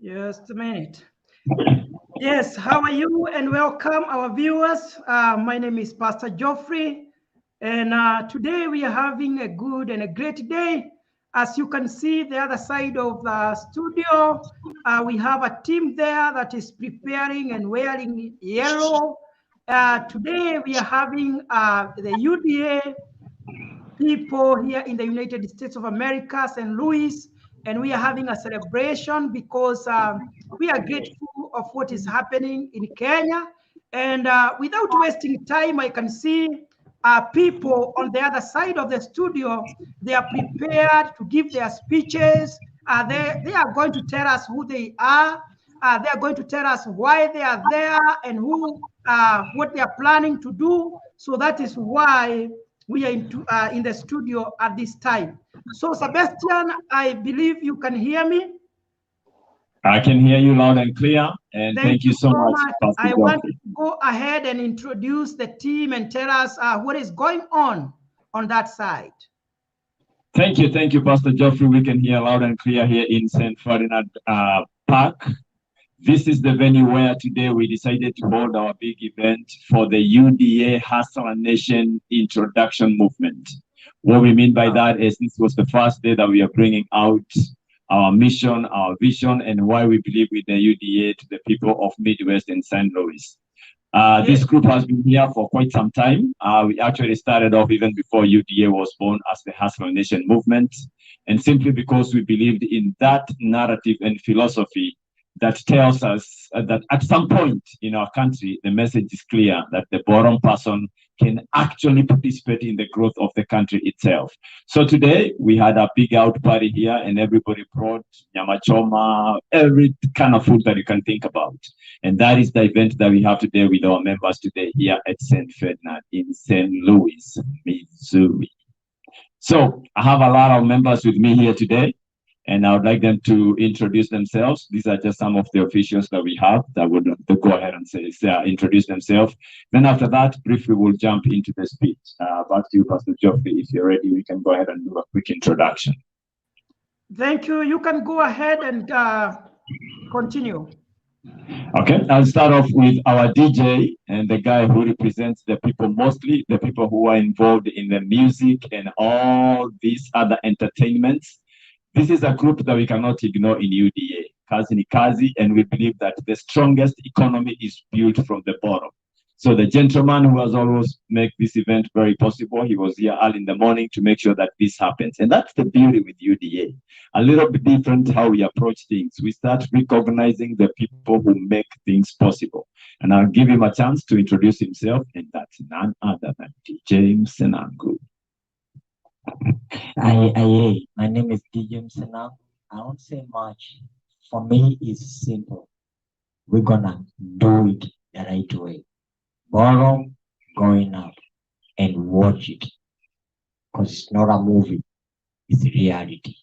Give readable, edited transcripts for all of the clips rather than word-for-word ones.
Just a minute. Yes, how are you? And welcome our viewers. My name is Pastor Geoffrey, and today we are having a good and a great day. As you can see, the other side of the studio, we have a team there that is preparing and wearing yellow. Today we are having the UDA people here in the United States of America, St. Louis, and we are having a celebration because we are grateful of what is happening in Kenya. And without wasting time, I can see people on the other side of the studio. They are prepared to give their speeches. They are going to tell us who they are. They are going to tell us why they are there and what they are planning to do. So that is why we are in the studio at this time. So, Sebastian, I believe you can hear me. I can hear you loud and clear, and thank you so much, Pastor I Geoffrey. want to go ahead and introduce the team and tell us what is going on that side. Thank you, Pastor Geoffrey. We can hear loud and clear here in St. Ferdinand Park. This is the venue where today we decided to hold our big event for the UDA Hustler Nation Introduction Movement. What we mean by that is this was the first day that we are bringing out our mission, our vision, and why we believe in the UDA to the people of Midwest and St. Louis. This group has been here for quite some time. We actually started off even before UDA was born as the Hustler Nation Movement, and simply because we believed in that narrative and philosophy that tells us that at some point in our country, the message is clear that the bottom person can actually participate in the growth of the country itself. So today we had a big out party here and everybody brought nyama choma, every kind of food that you can think about. And that is the event that we have today with our members today here at St. Ferdinand in St. Louis, Missouri. So I have a lot of members with me here today, and I would like them to introduce themselves. These are just some of the officials that we have that would go ahead and introduce themselves. Then after that, briefly, we'll jump into the speech. Back to you, Pastor Geoffrey. If you're ready, we can go ahead and do a quick introduction. Thank you. You can go ahead and continue. Okay, I'll start off with our DJ and the guy who represents the people, mostly the people who are involved in the music and all these other entertainments. This is a group that we cannot ignore in UDA, Kazi ni Kazi, and we believe that the strongest economy is built from the bottom. So the gentleman who has always made this event very possible, he was here early in the morning to make sure that this happens. And that's the beauty with UDA. A little bit different how we approach things. We start recognizing the people who make things possible. And I'll give him a chance to introduce himself, and that's none other than DJ Msenangu. My name is DJ Msenangu. I won't say much. For me, it's simple. We're gonna do it the right way. Bottom going up and watch it. Because it's not a movie, it's reality.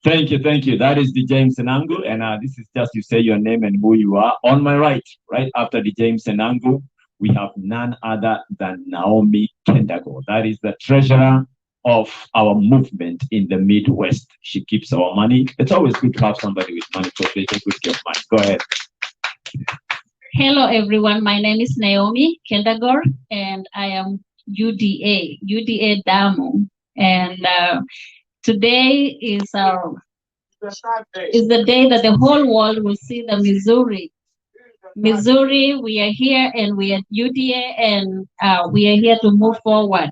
Thank you. That is DJ Msenangu, and this is just you say your name and who you are. On my right after DJ Msenangu, we have none other than Naomi Kendago. That is the treasurer of our movement in the Midwest. She keeps our money. It's always good to have somebody with money because they take good care of money. Go ahead. Hello, everyone. My name is Naomi Kendagor, and I am UDA Damu. And today is the day that the whole world will see the Missouri, we are here and we are UDA and we are here to move forward.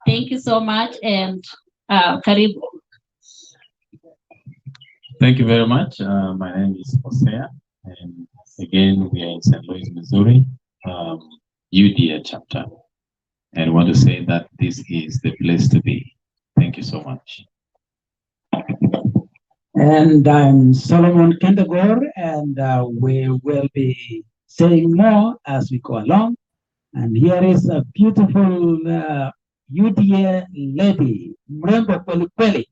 Thank you so much and Karibu. Thank you very much. My name is Hosea and again we are in St. Louis, Missouri, UDA chapter. And I want to say that this is the place to be. Thank you so much. And I'm Solomon Kendagor, and we will be saying more as we go along. And here is a beautiful UDA lady, mrembo kweli kweli,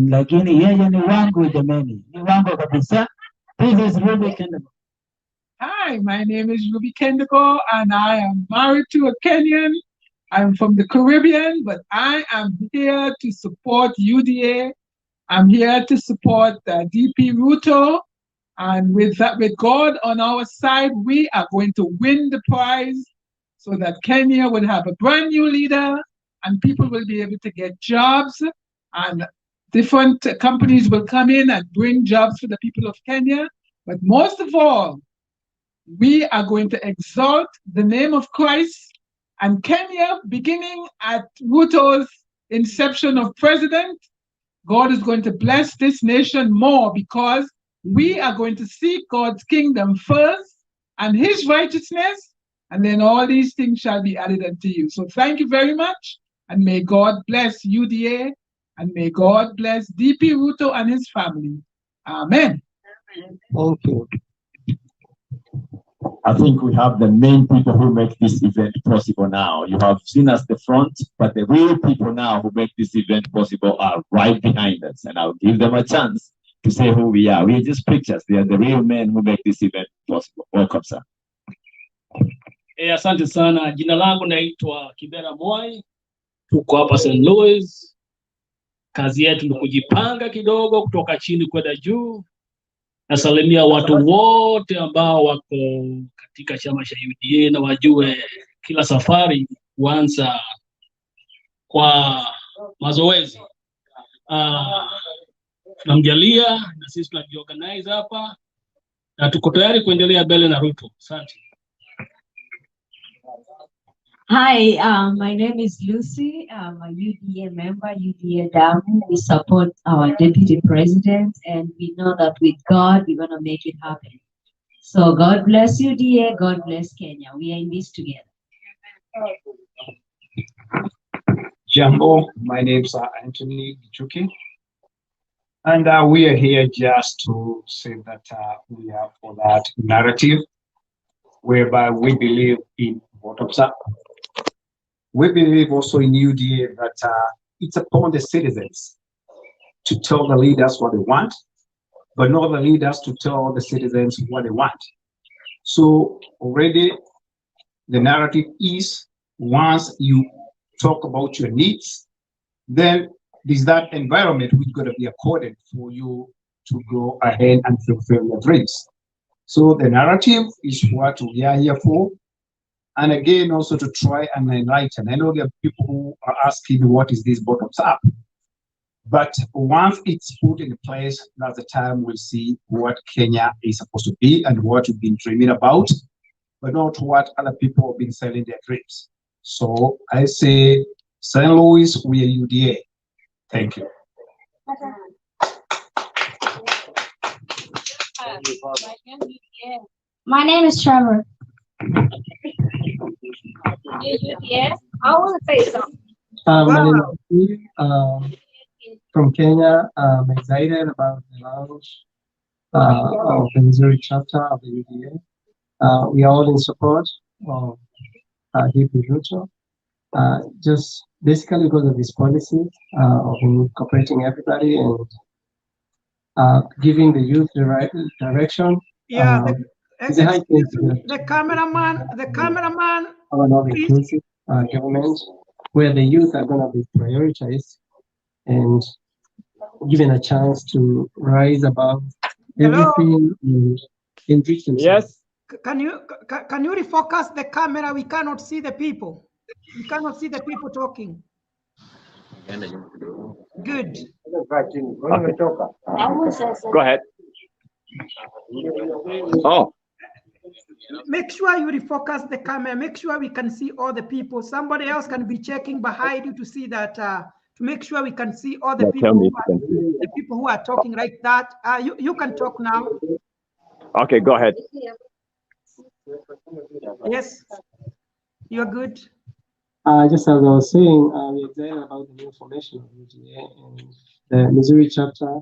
lakini yeye ni wangu jameni, ni wangu kabisa. This is Ruby Kendagor. Hi, my name is Ruby Kendagor, and I am married to a Kenyan. I'm from the Caribbean, but I am here to support UDA. I'm here to support DP Ruto. And with God on our side, we are going to win the prize so that Kenya will have a brand new leader and people will be able to get jobs and different companies will come in and bring jobs for the people of Kenya. But most of all, we are going to exalt the name of Christ and Kenya, beginning at Ruto's inception of president. God is going to bless this nation more because we are going to seek God's kingdom first and his righteousness, and then all these things shall be added unto you. So thank you very much, and may God bless UDA, and may God bless DP Ruto and his family. Amen. Thank you. I think we have the main people who make this event possible now. You have seen us the front, but the real people now who make this event possible are right behind us, and I'll give them a chance to say who we are. We are just pictures. They are the real men who make this event possible. Welcome, sir. Asante sana. Jina langu naitwa Kibera Mwai. Tuko hapa St. Louis. Kazi yetu ni kujipanga kidogo kutoka chini kwenda juu. Nasalimia watu wote ambao wako katika chama cha UDA na wajue kila safari huanza kwa mazoezi. Tunamjalia na sisi tunajiorganize hapa na tuko tayari kuendelea mbele na Ruto. Asante. Hi, my name is Lucy. I'm a UDA member, UDA Damu. We support our deputy president, and we know that with God, we're going to make it happen. So God bless UDA, God bless Kenya. We are in this together. Jambo, my name is Anthony Gichuki, and we are here just to say that we are for that narrative whereby we believe in bottoms up. We believe also in UDA that it's upon the citizens to tell the leaders what they want, but not the leaders to tell the citizens what they want. So already the narrative is once you talk about your needs, then there's that environment which is going to be accorded for you to go ahead and fulfill your dreams. So the narrative is what we are here for. And again, also to try and enlighten. I know there are people who are asking, what is this bottoms up? But once it's put in place, that's the time we'll see what Kenya is supposed to be and what we've been dreaming about, but not what other people have been selling their dreams. So I say, St. Louis, we are UDA. Thank you. My name is Trevor. Yes, I want to say something. My name is Steve, from Kenya. I'm excited about the launch of the Missouri chapter of the UDA. We are all in support of DP Ruto, just basically because of this policy of incorporating everybody and giving the youth the right direction. Yeah. The cameraman. Our inclusive government, where the youth are going to be prioritized and given a chance to rise above everything and enrich themselves. Yes. Can you refocus the camera? We cannot see the people. We cannot see the people talking. Good. Okay. Go ahead. Oh. Make sure you refocus the camera. Make sure we can see all the people. Somebody else can be checking behind you to see that, to make sure we can see all the people who are talking like that. You can talk now. Okay, go ahead. Yes, you're good. Just as I was saying, we're excited about the new formation of UDA, and the Missouri chapter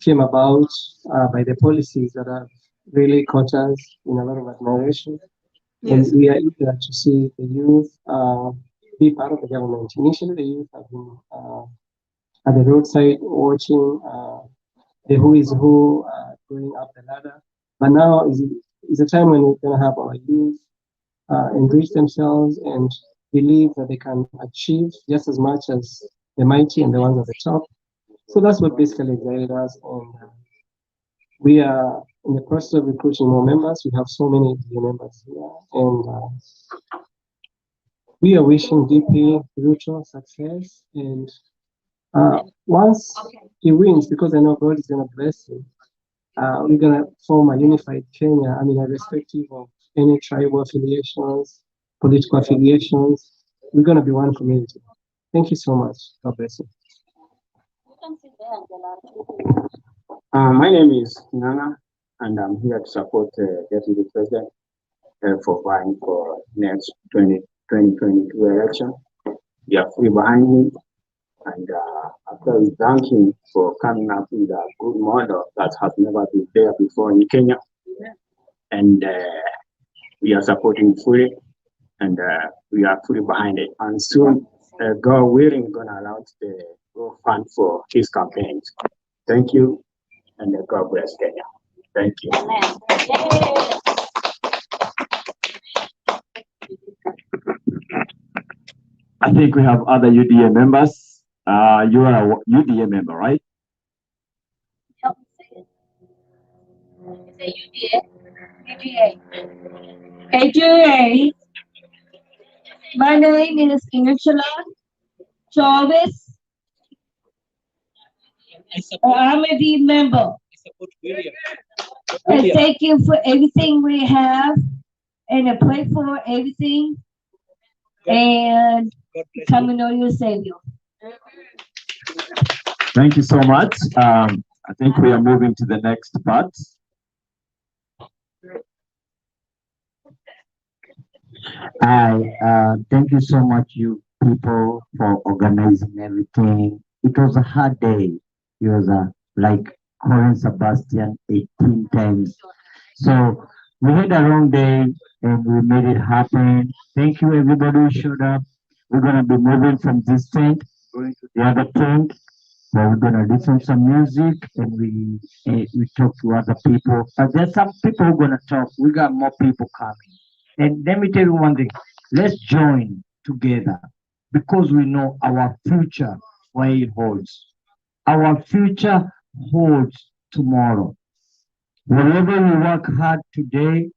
came about by the policies that have really caught us in a lot of admiration. Yes. And we are eager to see the youth be part of the government. Initially, the youth have been at the roadside watching the who is who going up the ladder. But now is a time when we're going to have our youth enrich themselves and believe that they can achieve just as much as the mighty and the ones at the top. So that's what basically excited us. And we are in the process of recruiting more members. We have so many members here. And we are wishing DP Ruto success. And once he wins, because I know God is going to bless him, we're going to form a unified Kenya, irrespective of any tribal affiliations, political affiliations. We're going to be one community. Thank you so much. God bless you. My name is Nana, and I'm here to support the Deputy President for vying for next 2022 election. We are fully behind him, and after we thank him for coming up with a good model that has never been there before in Kenya, and we are supporting fully, and we are fully behind it. And soon, God willing, gonna announce the Go Fund for his campaigns. Thank you, and God bless Kenya. Thank you. I think we have other UDA members. You are a UDA member, right? UDA. My name is Angela Chavez. I'm a D member. And thank you for everything we have, and I pray for everything. And come and know your Savior. Thank you so much. I think we are moving to the next part. Thank you so much, you people, for organizing everything. It was a hard day. It was like calling Sebastian 18 times. So we had a long day and we made it happen. Thank you, everybody who showed up. We're going to be moving from this tent, going to the other tent. So we're going to listen to some music and we talk to other people. But there's some people who are going to talk. We got more people coming. And let me tell you one thing. Let's join together because we know our future, where it holds. Our future holds tomorrow. Whatever we work hard today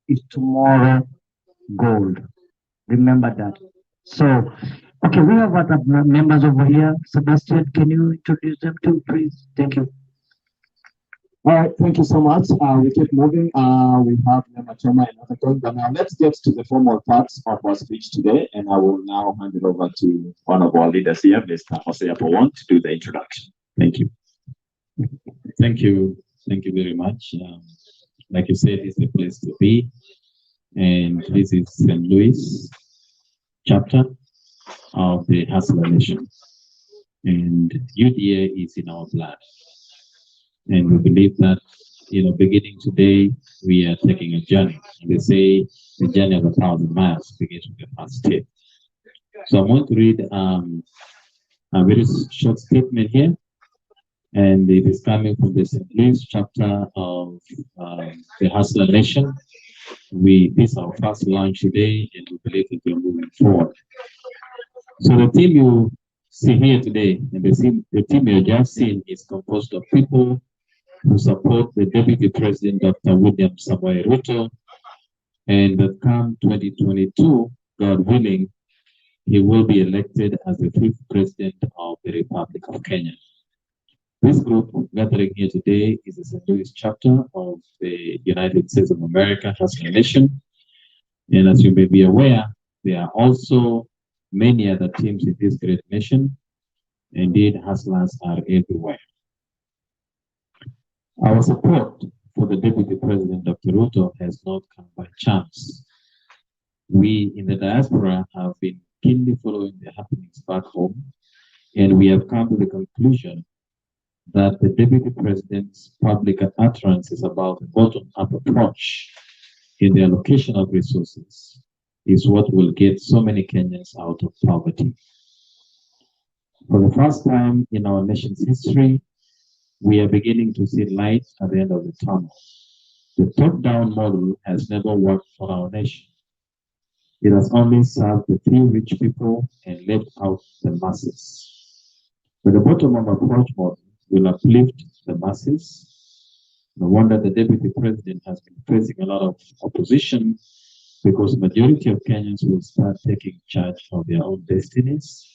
is tomorrow gold. Remember that. So, okay, we have other members over here. Sebastian, can you introduce them too, please? Thank you. All right, thank you so much. We keep moving. We have Nematoma and Otacon, but now let's get to the formal parts of our speech today, and I will now hand it over to one of our leaders here, Mr. Jose Apowon, to do the introduction. Thank you. Thank you very much. Like you said, it's the place to be, and this is St. Louis chapter of the Hustler Nation, and UDA is in our blood. And we believe that, beginning today, we are taking a journey. And they say the journey of 1,000 miles begins with the first step. So I'm going to read a very short statement here. And it is coming from the St. Louis chapter of the Hustler Nation. This is our first launch today, and we believe that we're moving forward. So the team you see here today, and the team you just seen, is composed of people who support the Deputy President, Dr. William Samoei Ruto, and that come 2022, God willing, he will be elected as the 5th President of the Republic of Kenya. This group gathering here today is the St. Louis chapter of the United States of America Hustler Nation. And as you may be aware, there are also many other teams in this great nation. Indeed, hustlers are everywhere. Our support for the Deputy President, Dr. Ruto, has not come by chance. We in the diaspora have been keenly following the happenings back home, and we have come to the conclusion that the Deputy President's public utterances about a bottom-up approach in the allocation of resources is what will get so many Kenyans out of poverty. For the first time in our nation's history, we are beginning to see light at the end of the tunnel. The top-down model has never worked for our nation. It has only served the few rich people and left out the masses. But the bottom-up approach model will uplift the masses. No wonder the deputy president has been facing a lot of opposition, because majority of Kenyans will start taking charge of their own destinies,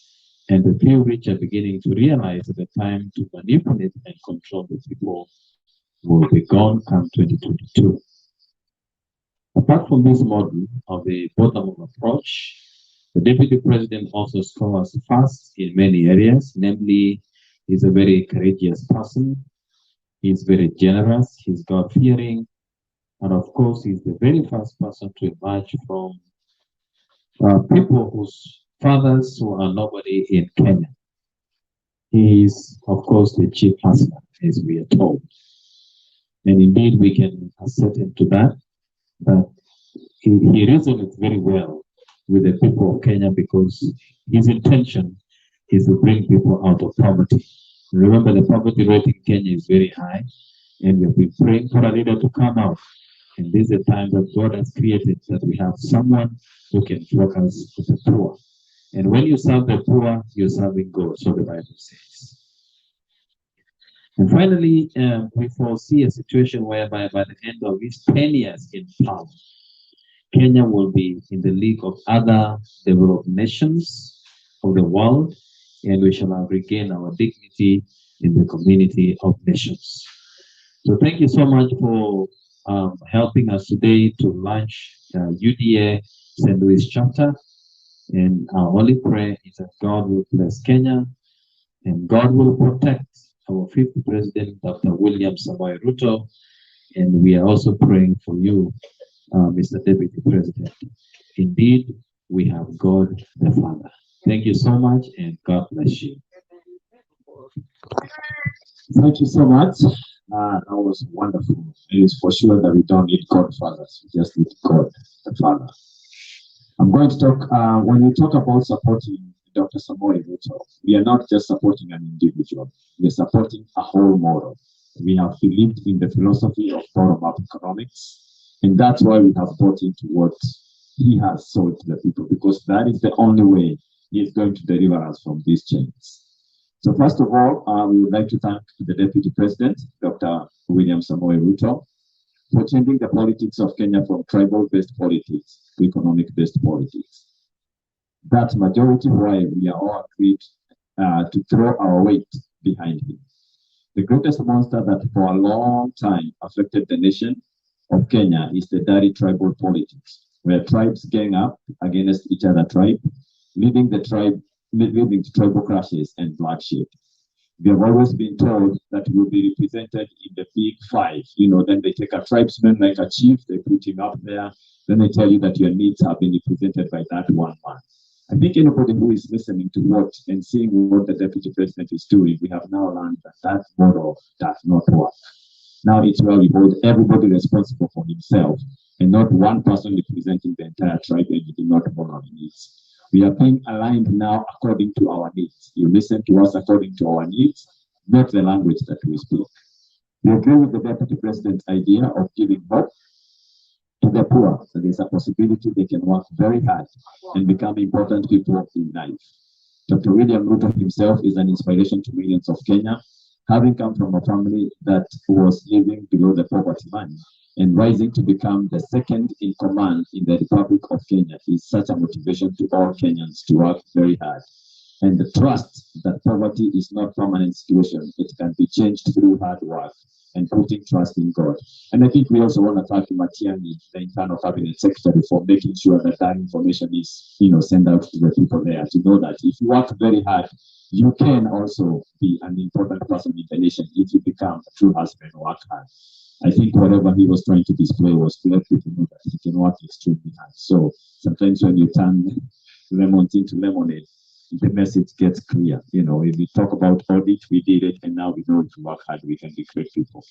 and the few rich are beginning to realize that the time to manipulate and control the people will be gone come 2022. Apart from this model of the bottom-up approach, the deputy president also scores fast in many areas. Namely, he's a very courageous person, he's very generous, he's God-fearing, and of course, he's the very first person to emerge from people whose fathers who are nobody in Kenya. He is, of course, the chief hustler, as we are told. And indeed, we can ascertain to that he resonates very well with the people of Kenya, because his intention is to bring people out of poverty. Remember, the poverty rate in Kenya is very high, and we've been praying for a leader to come out. And this is the time that God has created, that we have someone who can focus on the poor. And when you serve the poor, you're serving God, so the Bible says. And finally, we foresee a situation whereby by the end of his 10 years in power, Kenya will be in the league of other developed nations of the world, and we shall have regained our dignity in the community of nations. So thank you so much for helping us today to launch UDA St. Louis chapter. And our only prayer is that God will bless Kenya, and God will protect our fifth president, Dr. William Samoei Ruto. And we are also praying for you, Mr. Deputy President. Indeed, we have God the Father. Thank you so much, and God bless you. Thank you so much. That was wonderful. It is for sure that we don't need godfathers, we just need God the Father. I'm going to talk, when we talk about supporting Dr. Samoei Ruto, we are not just supporting an individual, we are supporting a whole model. We have believed in the philosophy of bottom-up economics, and that's why we have bought into what he has sold to the people, because that is the only way he is going to deliver us from these chains. So first of all, we would like to thank the Deputy President, Dr. William Samoei Ruto, for changing the politics of Kenya from tribal-based politics to economic-based politics. That majority why we are all agreed to throw our weight behind him. The greatest monster that for a long time affected the nation of Kenya is the dirty tribal politics, where tribes gang up against each other tribe, leading to tribal clashes and bloodshed. We have always been told that we will be represented in the big five. You know, then they take a tribesman like a chief, they put him up there, then they tell you that your needs have been represented by that one man. I think anybody who is listening to what and seeing what the Deputy President is doing, we have now learned that that model does not work. Now it's well we hold everybody responsible for himself, and not one person representing the entire tribe, and you do not honor our needs. We are being aligned now according to our needs. You listen to us according to our needs, not the language that we speak. We agree with the Deputy President's idea of giving hope to the poor. So there's a possibility they can work very hard and become important people in life. Dr. William Ruto himself is an inspiration to millions of Kenya, having come from a family that was living below the poverty line and rising to become the second in command in the Republic of Kenya is such a motivation to all Kenyans to work very hard. And the trust that poverty is not a permanent situation, it can be changed through hard work and putting trust in God. And I think we also want to thank Matiang'i, the internal cabinet secretary, for making sure that that information is, sent out to the people there to know that if you work very hard, you can also be an important person in the nation if you become a true husband and work hard. I think whatever he was trying to display was to let people know that he can work extremely hard. So sometimes when you turn lemons into lemonade, the message gets clear. If we talk about audit, we did it, and now we know if we work hard, we can be great people.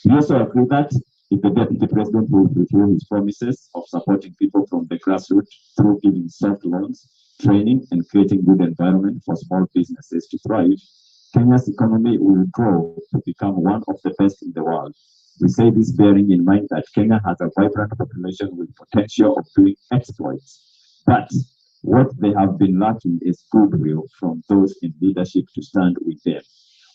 We also agree that if the Deputy President will fulfill his promises of supporting people from the grassroots through giving soft loans, training, and creating good environment for small businesses to thrive, Kenya's economy will grow to become one of the best in the world. We say this bearing in mind that Kenya has a vibrant population with potential of doing exploits. But What they have been lacking is goodwill from those in leadership to stand with them.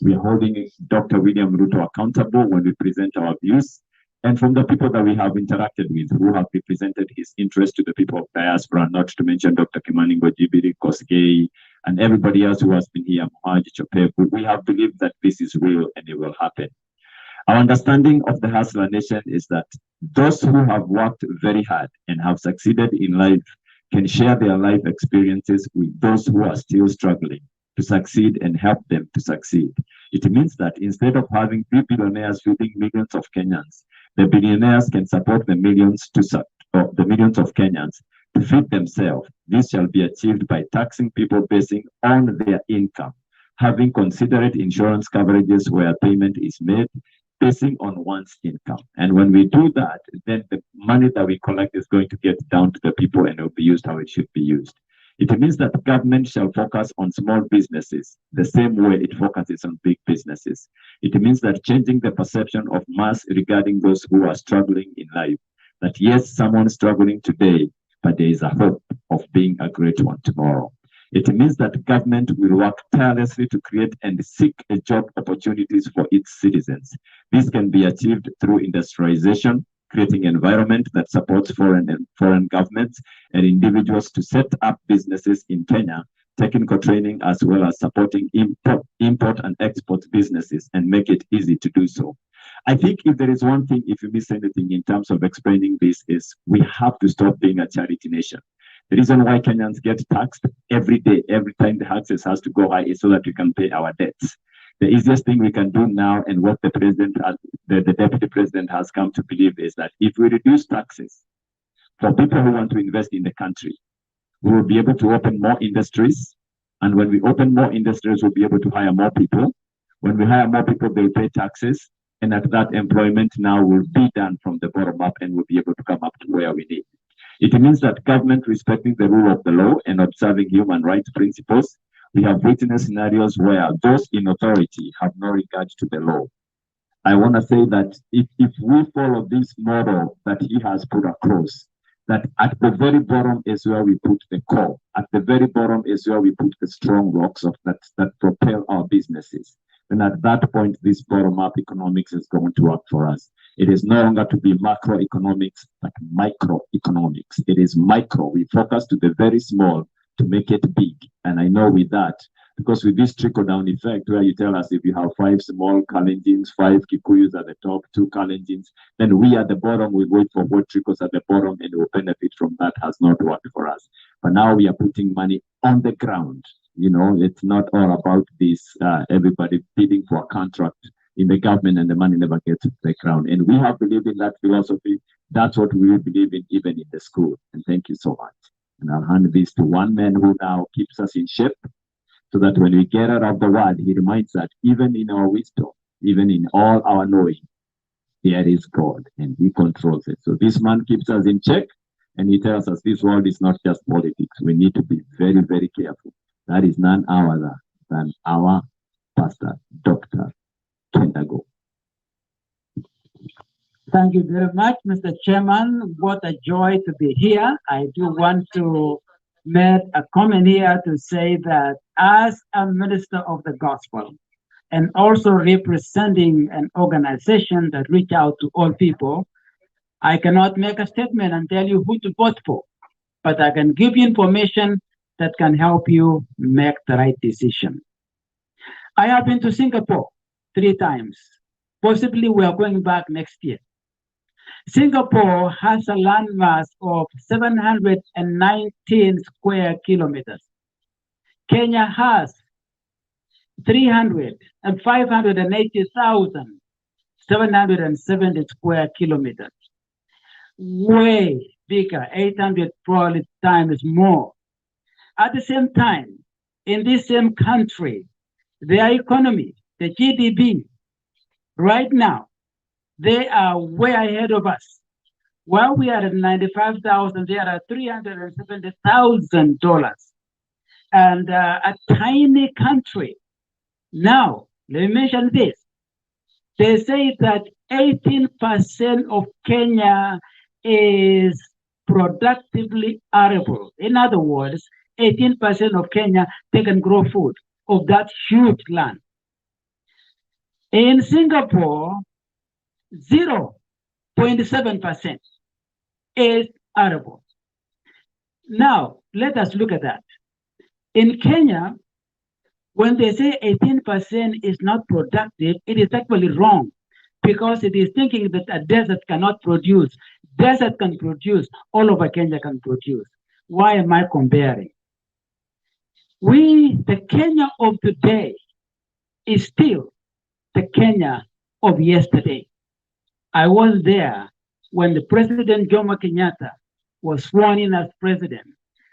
We are holding Dr. William Ruto accountable when we present our views, and from the people that we have interacted with who have represented his interest to the people of diaspora, not to mention Dr. Kimani Ngojibiri, Kosgei, and everybody else who has been here, Mohaj Chopep, we have believed that this is real and it will happen. Our understanding of the Hustler Nation is that those who have worked very hard and have succeeded in life can share their life experiences with those who are still struggling to succeed and help them to succeed. It means that instead of having 3 billionaires feeding millions of Kenyans, the billionaires can support the millions of Kenyans to feed themselves. This shall be achieved by taxing people based on their income, having considerate insurance coverages where payment is made basing on one's income. And when we do that, then the money that we collect is going to get down to the people and it will be used how it should be used. It means that government shall focus on small businesses the same way it focuses on big businesses. It means that changing the perception of mass regarding those who are struggling in life, that yes, someone's struggling today, but there is a hope of being a great one tomorrow. It means that government will work tirelessly to create and seek job opportunities for its citizens. This can be achieved through industrialization, creating an environment that supports foreign governments and individuals to set up businesses in Kenya, technical training, as well as supporting import and export businesses and make it easy to do so. I think if there is one thing, if you miss anything in terms of explaining this, is we have to stop being a charity nation. The reason why Kenyans get taxed every day, every time the taxes has to go high, is so that we can pay our debts. The easiest thing we can do now, and what the president, the deputy president has come to believe, is that if we reduce taxes for people who want to invest in the country, we will be able to open more industries. And when we open more industries, we'll be able to hire more people. When we hire more people, they'll pay taxes. And at that, employment now will be done from the bottom up and we'll be able to come up to where we need. It means that government respecting the rule of the law and observing human rights principles. We have witnessed scenarios where those in authority have no regard to the law. I want to say that if we follow this model that he has put across, that at the very bottom is where we put the core. At the very bottom is where we put the strong rocks of that propel our businesses. And at that point, this bottom-up economics is going to work for us. It is no longer to be macroeconomics, but microeconomics. It is micro. We focus to the very small to make it big. And I know with that, because with this trickle-down effect, where you tell us if you have 5 small Kalenjins, 5 Kikuyus at the top, 2 Kalenjins, then we at the bottom will wait for what trickles at the bottom and will benefit from that. Has not worked for us. But now we are putting money on the ground. You know, it's not all about this, everybody bidding for a contract in the government and the money never gets to the ground. And we have believed in that philosophy. That's what we believe in even in the school. And thank you so much. And I'll hand this to one man who now keeps us in shape, so that when we get out of the world, he reminds that even in our wisdom, even in all our knowing, there is God and he controls it. So this man keeps us in check and he tells us this world is not just politics. We need to be very, very careful. That is none other than our pastor, Dr. Kendago. Thank you very much, Mr. Chairman. What a joy to be here. I do want to make a comment here to say that as a minister of the gospel and also representing an organization that reach out to all people, I cannot make a statement and tell you who to vote for, but I can give you information that can help you make the right decision. I have been to Singapore 3 times. Possibly we are going back next year. Singapore has a landmass of 719 square kilometers. Kenya has 580,770 square kilometers. Way bigger, 800 probably times more. At the same time, in this same country, their economy, the GDP, right now, they are way ahead of us. While we are at 95,000, they are at $370,000. And a tiny country. Now, let me mention this. They say that 18% of Kenya is productively arable. In other words, 18% of Kenya, they can grow food of that huge land. In Singapore, 0.7% is arable. Now, let us look at that. In Kenya, when they say 18% is not productive, it is actually wrong, because it is thinking that a desert cannot produce. Desert can produce, all over Kenya can produce. Why am I comparing? The Kenya of today is still the Kenya of yesterday. I was there when the President Jomo Kenyatta was sworn in as president,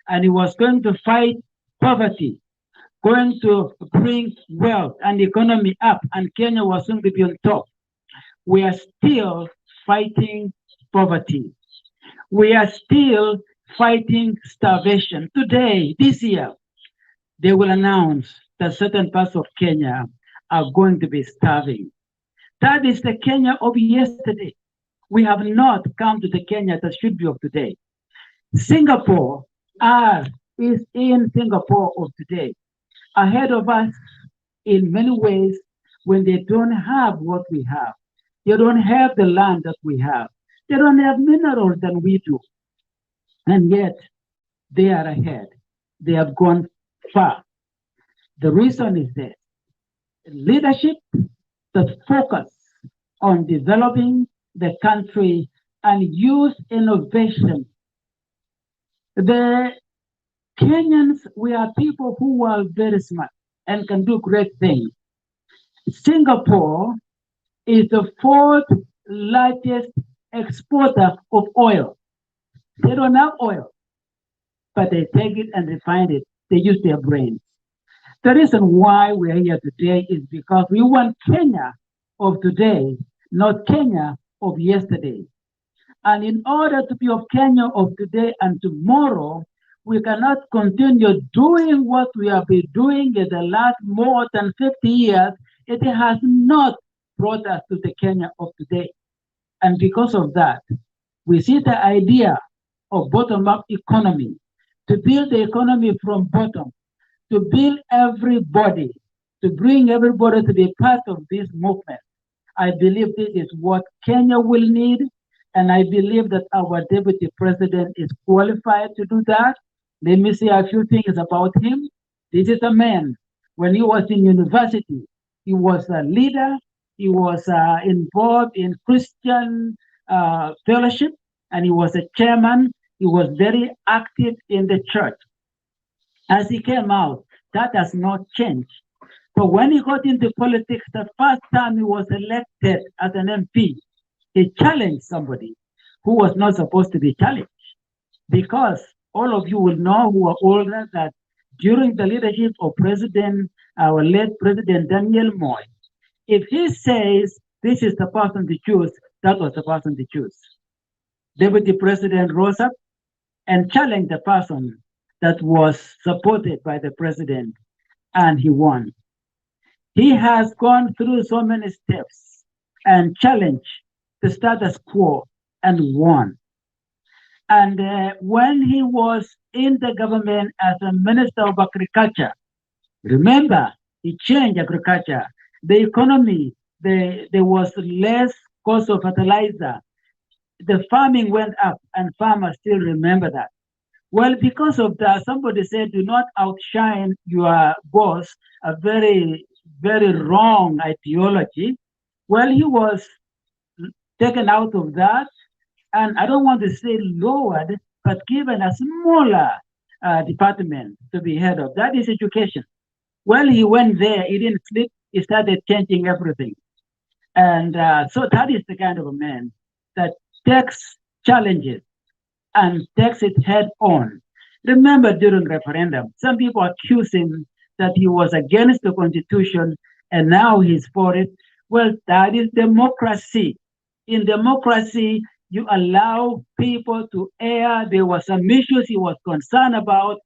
and he was going to fight poverty, going to bring wealth and economy up, and Kenya was going to be on top. We are still fighting poverty. We are still fighting starvation. Today, this year, they will announce that certain parts of Kenya are going to be starving. That is the Kenya of yesterday. We have not come to the Kenya that should be of today. Singapore is in Singapore of today, ahead of us in many ways, when they don't have what we have. They don't have the land that we have. They don't have minerals than we do. And yet, they are ahead. They have gone far. The reason is this: leadership that focus on developing the country and use innovation. The Kenyans, we are people who are very smart and can do great things. Singapore is the fourth largest exporter of oil. They don't have oil, but they take it and refine it. They use their brains. The reason why we are here today is because we want Kenya of today, not Kenya of yesterday. And in order to be of Kenya of today and tomorrow, we cannot continue doing what we have been doing in the last more than 50 years. It has not brought us to the Kenya of today. And because of that, we see the idea of bottom-up economy, to build the economy from bottom, to build everybody, to bring everybody to be part of this movement. I believe this is what Kenya will need, and I believe that our deputy president is qualified to do that. Let me say a few things about him. This is a man, when he was in university, he was a leader, he was involved in Christian fellowship, and he was a chairman. He was very active in the church. As he came out, that has not changed. But when he got into politics, the first time he was elected as an MP, he challenged somebody who was not supposed to be challenged. Because all of you will know, who are older, that during the leadership of our late President Daniel Moi, if he says this is the person to choose, that was the person to choose. Deputy President rose up and challenged the person that was supported by the president, and he won. He has gone through so many steps and challenged the status quo and won. And when he was in the government as a Minister of Agriculture, remember, he changed agriculture. The economy, there was less cost of fertilizer. The farming went up, and farmers still remember that. Well, because of that, somebody said, do not outshine your boss, a very, very wrong ideology. Well, he was taken out of that, and I don't want to say lowered, but given a smaller department to be head of. That is education. Well, he went there, he didn't sleep, he started changing everything. And so that is the kind of a man that takes challenges and takes it head on. Remember, during referendum, some people accuse him that he was against the Constitution and now he's for it. Well, that is democracy. In democracy, you allow people to air. There were some issues he was concerned about,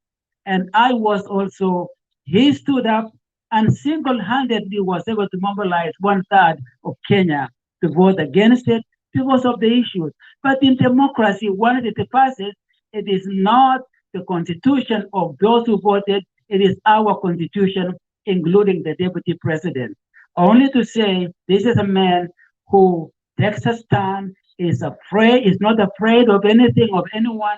and I was also. He stood up and single-handedly was able to mobilize 1/3 of Kenya to vote against it because of the issues. But in democracy, once it passes, it is not the constitution of those who voted. It is our constitution, including the deputy president. Only to say this is a man who takes a stand, is not afraid of anything, of anyone.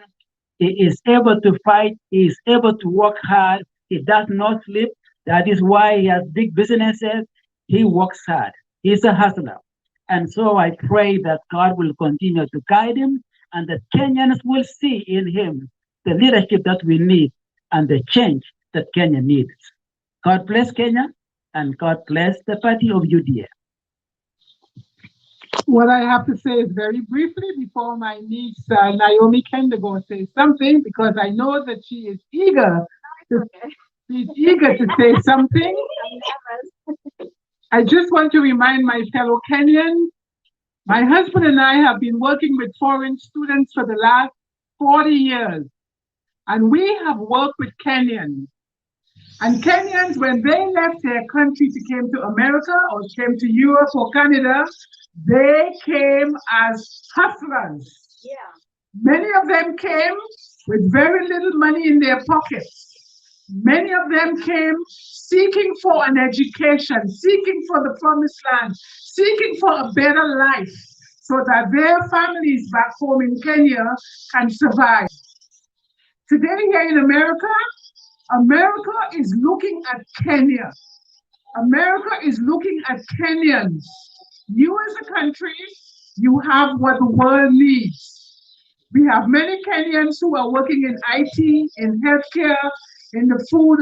He is able to fight, he is able to work hard, he does not sleep. That is why he has big businesses. He works hard. He's a hustler. And so I pray that God will continue to guide him and that Kenyans will see in him the leadership that we need and the change that Kenya needs. God bless Kenya and God bless the party of UDA. What I have to say is very briefly before my niece Naomi Kendago says something, because I know that she is eager to say something. I just want to remind my fellow Kenyans, my husband and I have been working with foreign students for the last 40 years, and we have worked with Kenyans. And Kenyans, when they left their country to came to America or came to Europe or Canada, they came as hustlers. Yeah. Many of them came with very little money in their pockets. Many of them came seeking for an education, seeking for the promised land, seeking for a better life so that their families back home in Kenya can survive. Today here in America, America is looking at Kenya. America is looking at Kenyans. You as a country, you have what the world needs. We have many Kenyans who are working in IT, in healthcare, in the food,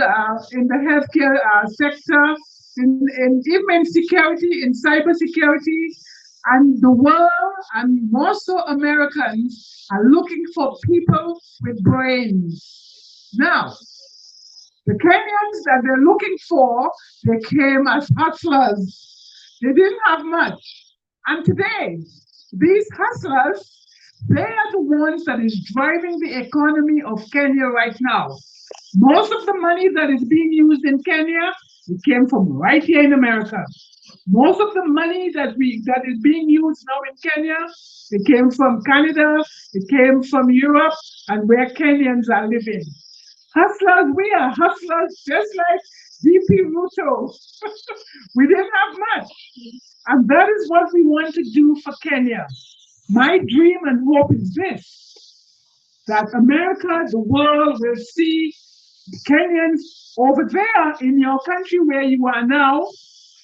in the healthcare sector, in even security, in cybersecurity, and the world, and more so Americans, are looking for people with brains. Now, the Kenyans that they're looking for, they came as hustlers. They didn't have much. And today, these hustlers, they are the ones that is driving the economy of Kenya right now. Most of the money that is being used in Kenya, it came from right here in America. Most of the money that is being used now in Kenya, it came from Canada, it came from Europe, and where Kenyans are living. Hustlers, we are hustlers just like DP Ruto. We didn't have much. And that is what we want to do for Kenya. My dream and hope is this, that America, the world will see Kenyans over there in your country where you are now,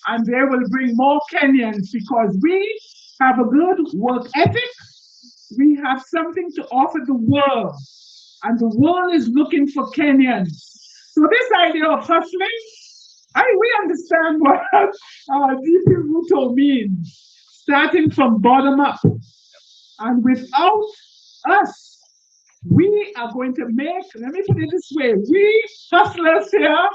and they will bring more Kenyans because we have a good work ethic. We have something to offer the world, and the world is looking for Kenyans. So this idea of hustling, we understand what DP Ruto means, starting from bottom up. And without us, we are going to make, let me put it this way, we hustlers here,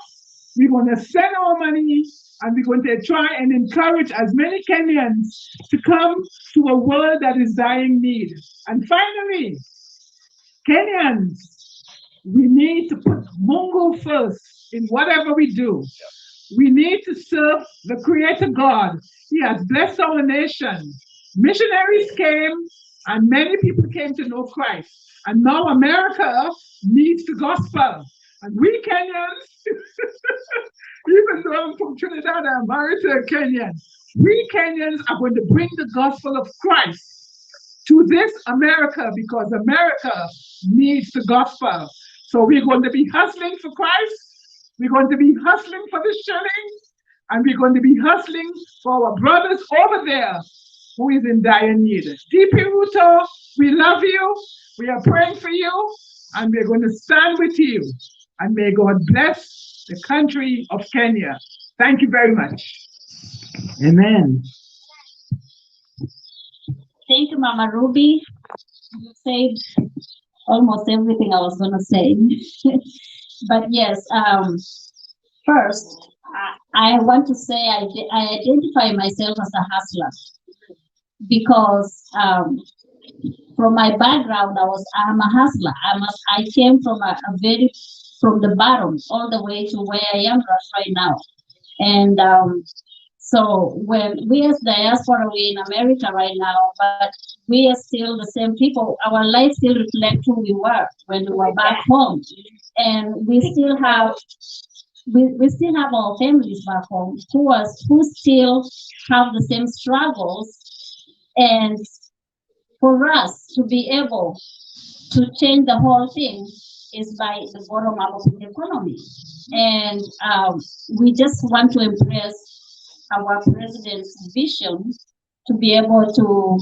we're going to send our money and we're going to try and encourage as many Kenyans to come to a world that is dying need. And finally, Kenyans, we need to put Mungu first in whatever we do. We need to serve the Creator God. He has blessed our nation. Missionaries came and many people came to know Christ. And now America needs the gospel. And we Kenyans, even though I'm from Trinidad, I'm married to a Kenyan. We Kenyans are going to bring the gospel of Christ to this America because America needs the gospel. So we're going to be hustling for Christ. We're going to be hustling for the shilling. And we're going to be hustling for our brothers over there who is in dire need. DP Ruto, we love you. We are praying for you. And we're going to stand with you. And may God bless the country of Kenya. Thank you very much. Amen. Thank you, Mama Ruby. You said almost everything I was going to say. But yes, first, I want to say I identify myself as a hustler because from my background, I'm a hustler. I came from from the bottom all the way to where I am right now. And So when we as diaspora, we're in America right now, but we are still the same people. Our lives still reflect who we were when we were back home. And we still have our families back home who still have the same struggles. And for us to be able to change the whole thing is by the bottom up of the economy. And we just want to impress our president's vision to be able to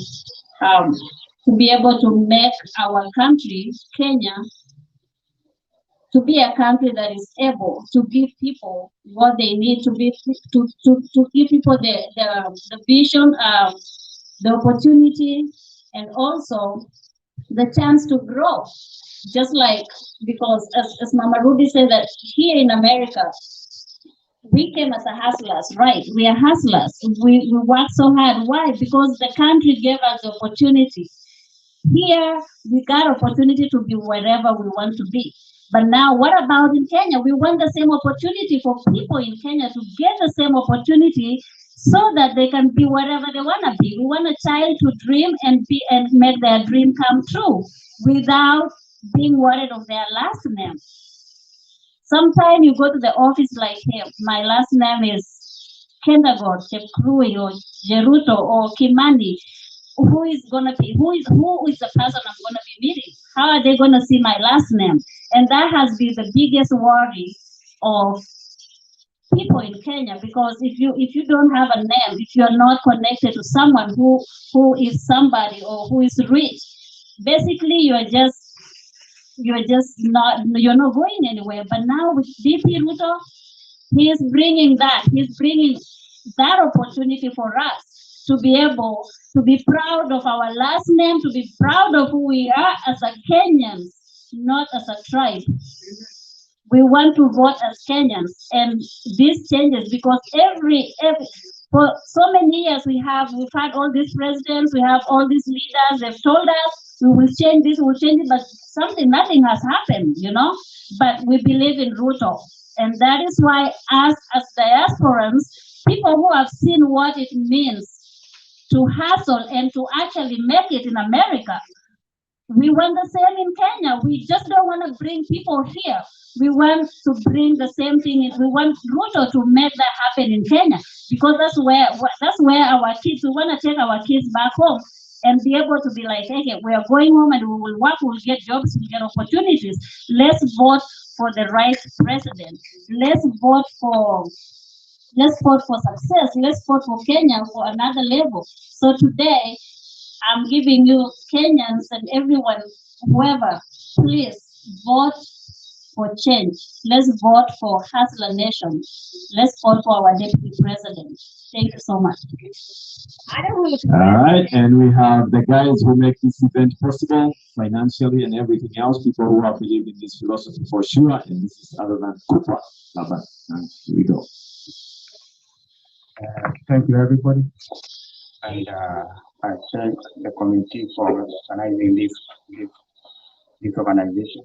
make our country, Kenya, to be a country that is able to give people what they need to give people the vision, the opportunity, and also the chance to grow. Just like, because as Mama Ruby said, that here in America, we came as a hustlers, right? We are hustlers. We work so hard. Why? Because the country gave us the opportunity. Here, we got opportunity to be wherever we want to be. But now, what about in Kenya? We want the same opportunity for people in Kenya to get the same opportunity so that they can be wherever they want to be. We want a child to dream and make their dream come true without being worried of their last name. Sometimes you go to the office like, hey, my last name is Kendagor, Chepkrui, or Jeruto, or Kimani. Who is the person I'm gonna be meeting? How are they gonna see my last name? And that has been the biggest worry of people in Kenya, because if you don't have a name, if you're not connected to someone who is somebody or who is rich, basically you're not going anywhere. But now with DP Ruto, he's bringing that opportunity for us to be able to be proud of our last name, to be proud of who we are as a Kenyans, not as a tribe. We want to vote as Kenyans, and this changes because for so many years we've had all these presidents, we have all these leaders. They've told us we will change this, we'll change it, but nothing has happened, But we believe in Ruto, and that is why us as diasporans, people who have seen what it means to hustle and to actually make it in America, we want the same in Kenya. We just don't want to bring people here. We want to bring the same thing. We want Ruto to make that happen in Kenya, because that's where our kids, we want to take our kids back home and be able to be like, hey, we are going home and we will work, we'll get jobs, we'll get opportunities. Let's vote for the right president. Let's vote for success. Let's vote for Kenya for another level. So today, I'm giving you Kenyans and everyone, whoever, please vote for change. Let's vote for Hustler Nation. Let's vote for our deputy president. Thank you so much. All right, and we have the guys who make this event possible financially and everything else, people who have believed in this philosophy for sure, and this is other than Kupa. And here we go. Thank you, everybody. And I thank the committee for organizing this organization.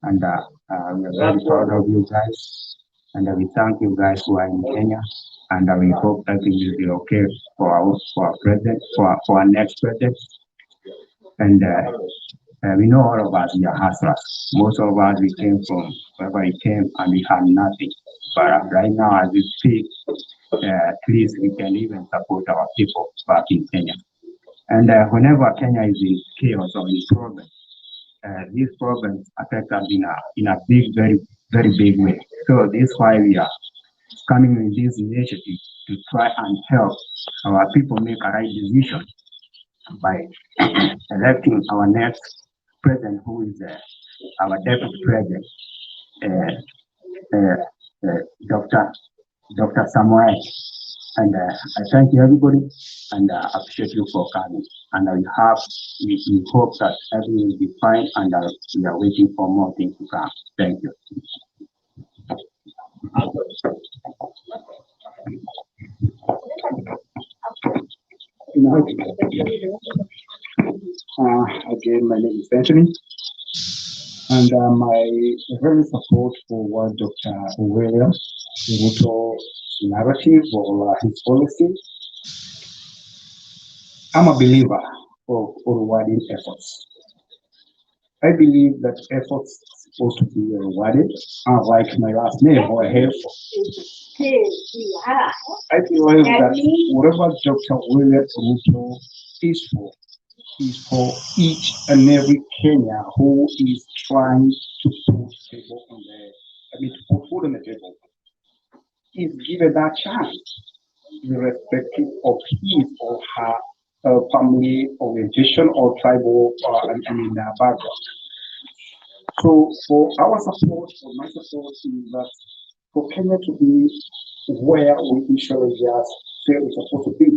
And we are very proud of you guys. And we thank you guys who are in Kenya. And we hope that it will be okay for our president, for our next president. And we know all of us, we are hustlers. Most of us, we came from wherever we came and we had nothing. But right now, as we speak, at least we can even support our people back in Kenya. And whenever Kenya is in chaos or in problems, these problems affect us in a big, very, very big way. So this is why we are coming with this initiative to try and help our people make a right decision by electing our next president, who is our deputy president, Dr. Samuel. And I thank you, everybody, and appreciate you for coming. And we hope that everything will be fine, and we are waiting for more things to come. Thank you. Again, my name is Anthony, and my very support for what Dr. William Ruto narrative or his policy. I'm a believer of rewarding efforts. I believe that efforts are supposed to be rewarded, unlike my last name or help. I believe that whatever Dr. William Ruto is for each and every Kenyan who is trying to put people on to put food on the table. He's given that chance, irrespective of his or her family orientation or tribal background. So for our support, for my support, is that for Kenya to be where we usually just say we're supposed to be,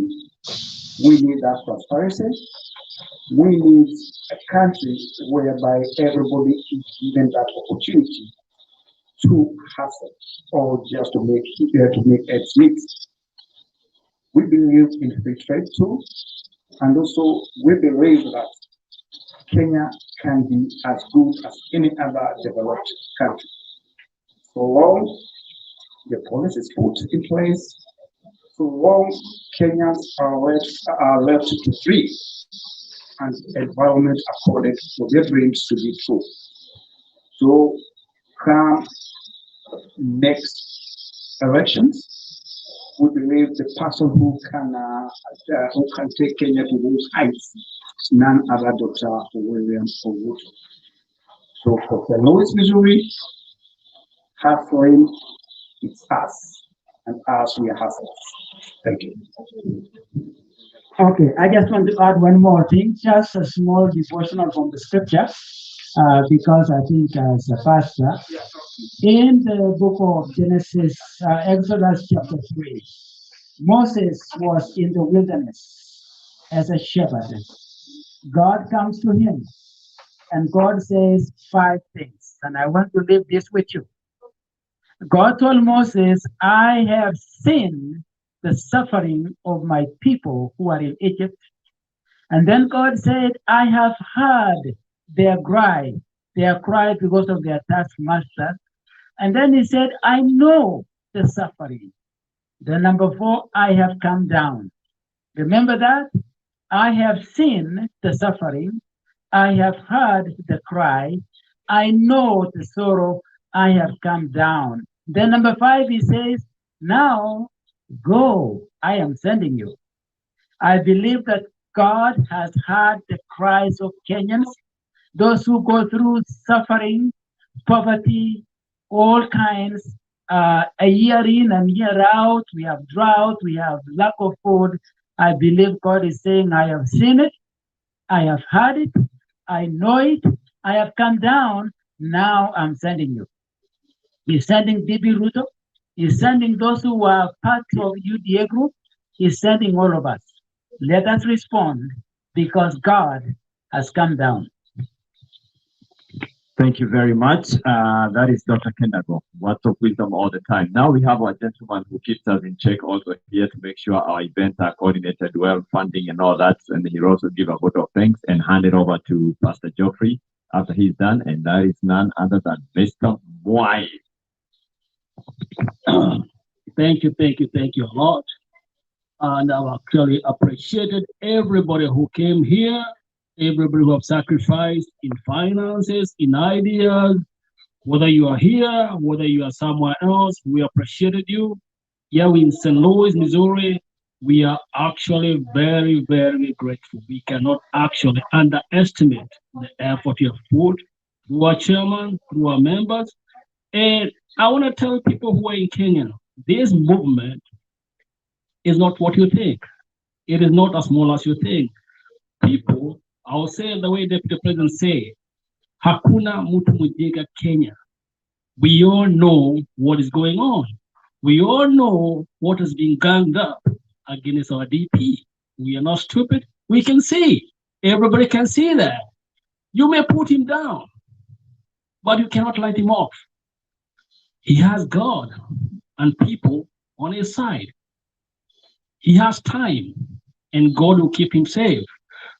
we need that transparency. We need a country whereby everybody is given that opportunity to hustle or just to make ends meet. We believe in free trade too, and also we believe that Kenya can be as good as any other developed country. So long the policies put in place, so long Kenyans are left to free and environment according to their dreams to be true. So come next elections, we believe the person who can take Kenya to those heights is none other Dr. William Ruto. So for St. Louis, Missouri, hustling, it's us, and us we are hustlers. Thank you. Okay, I just want to add one more thing, just a small devotional from the scripture, because I think as a pastor, in the book of Genesis, Exodus chapter 3, Moses was in the wilderness as a shepherd. God comes to him and God says 5 things, and I want to leave this with you. God told Moses, I have seen the suffering of my people who are in Egypt. And then God said, I have heard their cry because of their taskmaster. And then he said, I know the suffering. Then number 4, I have come down. Remember that? I have seen the suffering. I have heard the cry. I know the sorrow. I have come down. Then number 5, he says, now go, I am sending you. I believe that God has heard the cries of Kenyans, those who go through suffering, poverty, all kinds, a year in and year out. We have drought, we have lack of food. I believe God is saying, I have seen it, I have heard it, I know it, I have come down, now I'm sending you. He's sending DP Ruto, he's sending those who are part of UDA group, he's sending all of us. Let us respond because God has come down. Thank you very much. That is Dr. Kendago, words of wisdom all the time. Now we have a gentleman who keeps us in check also here to make sure our events are coordinated well, funding and all that. And he'll also give a vote of thanks and hand it over to Pastor Geoffrey after he's done. And that is none other than Mr. Mwai. Thank you a lot. And I've actually appreciated everybody who came here, everybody who have sacrificed in finances, in ideas, whether you are here, whether you are somewhere else, we appreciated you. Here in St. Louis, Missouri, we are actually very, very grateful. We cannot actually underestimate the effort you have put through our chairman, through our members. And I want to tell people who are in Kenya, this movement is not what you think. It is not as small as you think. People, I'll say the way Deputy President say, Hakuna mtu mjinga Kenya. We all know what is going on. We all know what is being ganged up against our DP. We are not stupid. We can see. Everybody can see that. You may put him down, but you cannot light him off. He has God and people on his side. He has time, and God will keep him safe.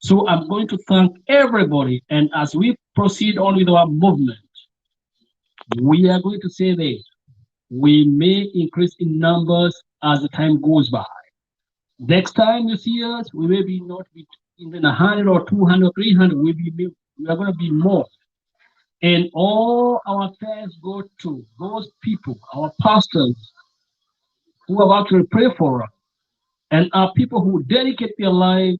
So I'm going to thank everybody. And as we proceed on with our movement, we are going to say that we may increase in numbers as the time goes by. Next time you see us, we may be not be even 100 or 200 or 300. We are going to be more. And all our prayers go to those people, our pastors, who have actually prayed for us, and our people who dedicate their life,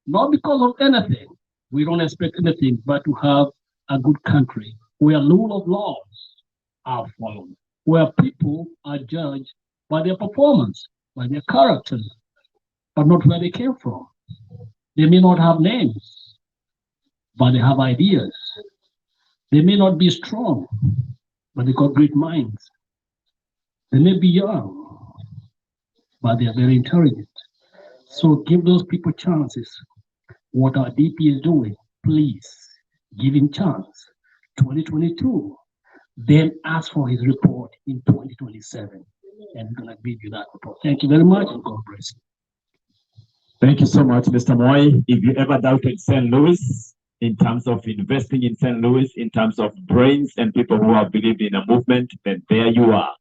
not because of anything. We don't expect anything, but to have a good country where rule of laws are followed, where people are judged by their performance, by their characters, but not where they came from. They may not have names, but they have ideas. They may not be strong, but they got great minds. They may be young, but they are very intelligent. So give those people chances. What our DP is doing, please give him chance. 2022, then ask for his report in 2027. And we're going to give you that report. Thank you very much, and God bless you. Thank you so much, Mr. Moi. If you ever doubted St. Louis in terms of investing in St. Louis, in terms of brains and people who have believed in a movement, then there you are.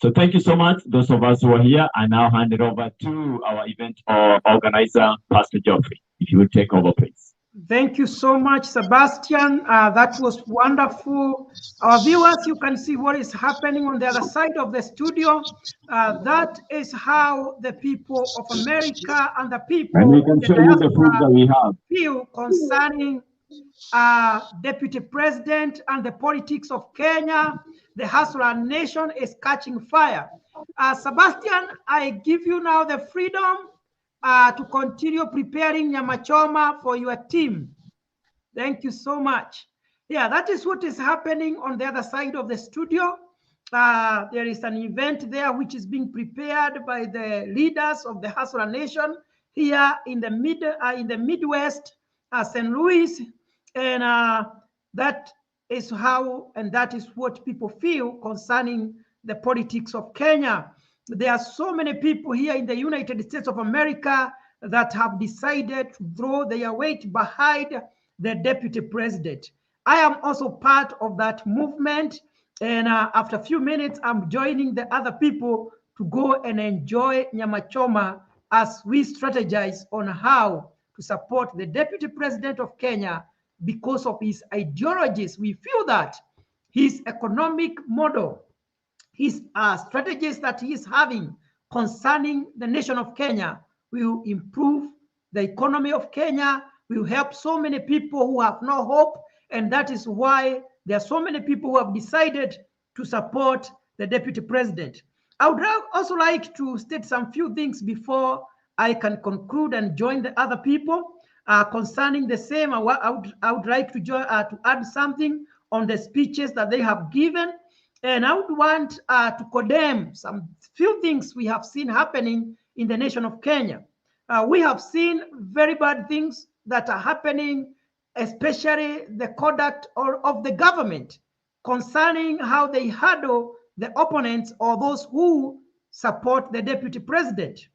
So thank you so much. Those of us who are here, I now hand it over to our event organizer, Pastor Geoffrey. If you will take over, please. Thank you so much, Sebastian. That was wonderful. Our viewers, you can see what is happening on the other side of the studio. That is how the people of America and the people And we can show you the food that we have. feel concerning Deputy President and the politics of Kenya. The Hustler Nation is catching fire. Sebastian, I give you now the freedom to continue preparing Nyama Choma for your team. Thank you so much. Yeah, that is what is happening on the other side of the studio. There is an event there which is being prepared by the leaders of the Hustler Nation here in the Midwest, St. Louis, and that is how and that is what people feel concerning the politics of Kenya. There are so many people here in the United States of America that have decided to throw their weight behind the deputy president. I am also part of that movement. And after a few minutes, I'm joining the other people to go and enjoy Nyama Choma as we strategize on how to support the deputy president of Kenya because of his ideologies. We feel that his economic model, his strategies that he is having concerning the nation of Kenya will improve the economy of Kenya, will help so many people who have no hope. And that is why there are so many people who have decided to support the deputy president. I would also like to state some few things before I can conclude and join the other people concerning the same. I would like to add something on the speeches that they have given. And I would want to condemn some few things we have seen happening in the nation of Kenya. We have seen very bad things that are happening, especially the conduct of the government concerning how they handle the opponents or those who support the deputy president.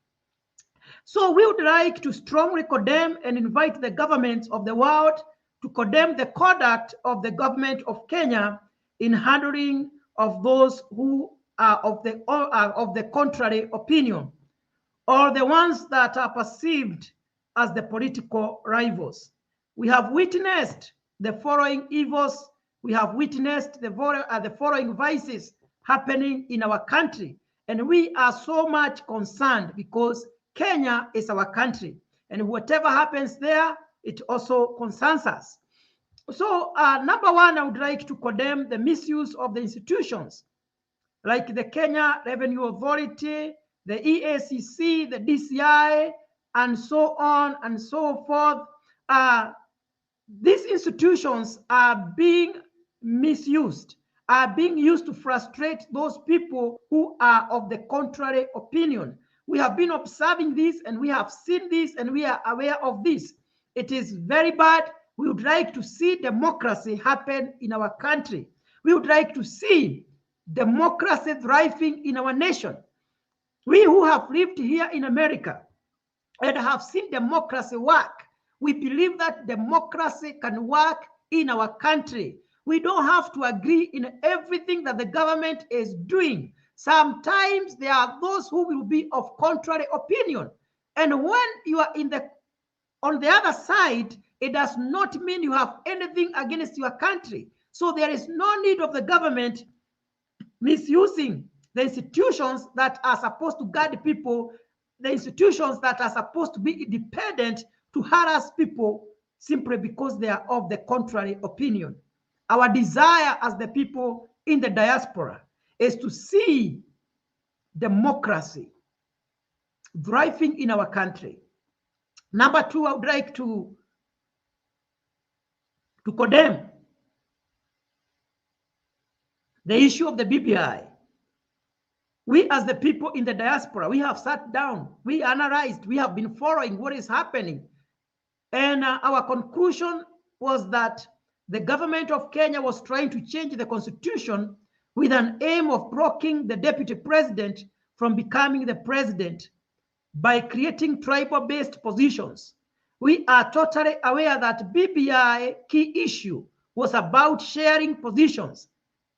So we would like to strongly condemn and invite the governments of the world to condemn the conduct of the government of Kenya in handling of those who are of the contrary opinion, or the ones that are perceived as the political rivals. We have witnessed the following evils. We have witnessed the following vices happening in our country. And we are so much concerned because Kenya is our country. And whatever happens there, it also concerns us. So number one, I would like to condemn the misuse of the institutions like the Kenya Revenue Authority, the EACC, the DCI, and so on and so forth. These institutions are being misused, are being used to frustrate those people who are of the contrary opinion. We have been observing this and we have seen this and we are aware of this. It is very bad. We would like to see democracy happen in our country. We would like to see democracy thriving in our nation. We who have lived here in America and have seen democracy work, we believe that democracy can work in our country. We don't have to agree in everything that the government is doing. sometimes there are those who will be of contrary opinion. And when you are on the other side, it does not mean you have anything against your country. So there is no need of the government misusing the institutions that are supposed to guide people, the institutions that are supposed to be independent, to harass people simply because they are of the contrary opinion. Our desire as the people in the diaspora is to see democracy thriving in our country. Number two, I would like to condemn the issue of the BBI. We as the people in the diaspora, we have sat down, we analyzed, we have been following what is happening. And our conclusion was that the government of Kenya was trying to change the constitution with an aim of blocking the deputy president from becoming the president by creating tribal-based positions. We are totally aware that BBI key issue was about sharing positions.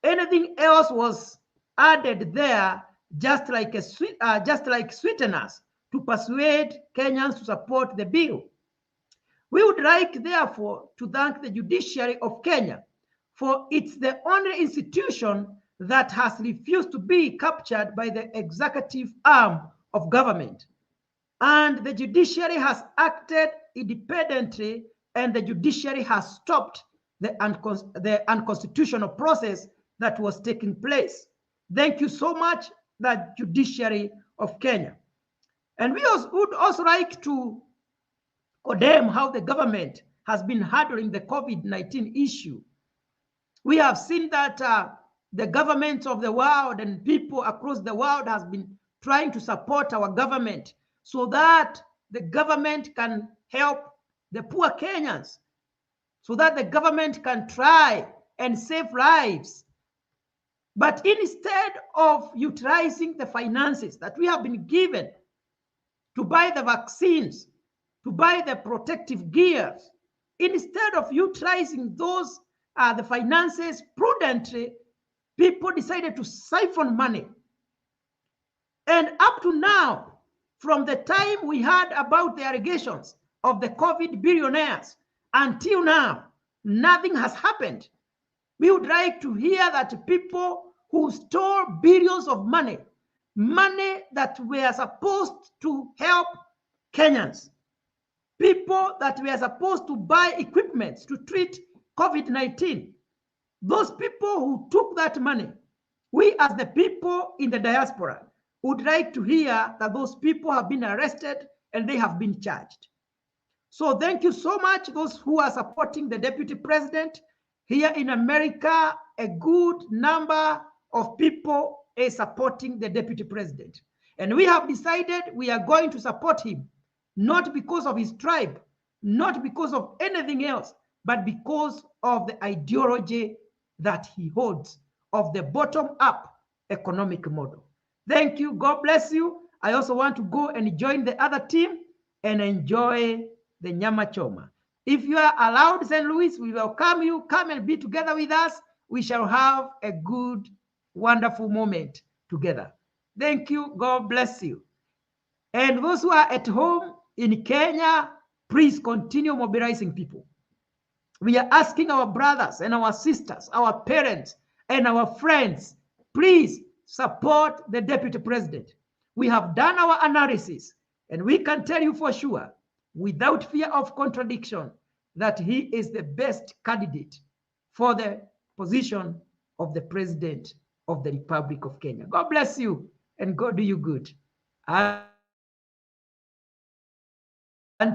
Anything else was added there just like sweeteners to persuade Kenyans to support the bill. We would like, therefore, to thank the judiciary of Kenya, for it's the only institution that has refused to be captured by the executive arm of government. And the judiciary has acted independently, and the judiciary has stopped the unconstitutional process that was taking place. Thank you so much, the judiciary of Kenya. And we would also like to condemn how the government has been handling the COVID-19 issue. We have seen that the governments of the world and people across the world has been trying to support our government so that the government can help the poor Kenyans, so that the government can try and save lives. But instead of utilizing the finances that we have been given to buy the vaccines, to buy the protective gears, instead of utilizing those the finances prudently, people decided to siphon money. And up to now, from the time we heard about the allegations of the COVID billionaires until now, nothing has happened. We would like to hear that people who stole billions of money that were supposed to help Kenyans, people that were supposed to buy equipment to treat COVID-19, those people who took that money, we as the people in the diaspora would like to hear that those people have been arrested and they have been charged. So thank you so much, those who are supporting the deputy president. Here in America, a good number of people is supporting the deputy president. And we have decided we are going to support him, not because of his tribe, not because of anything else, but because of the ideology that he holds of the bottom-up economic model. Thank you. God bless you. I also want to go and join the other team and enjoy the Nyama Choma. If you are allowed, St. Louis, we welcome you. Come and be together with us. We shall have a good, wonderful moment together. Thank you. God bless you. And those who are at home in Kenya, please continue mobilizing people. We are asking our brothers and our sisters, our parents and our friends, please support the deputy president. We have done our analysis and we can tell you for sure, without fear of contradiction, that he is the best candidate for the position of the president of the Republic of Kenya. God bless you and God do you good.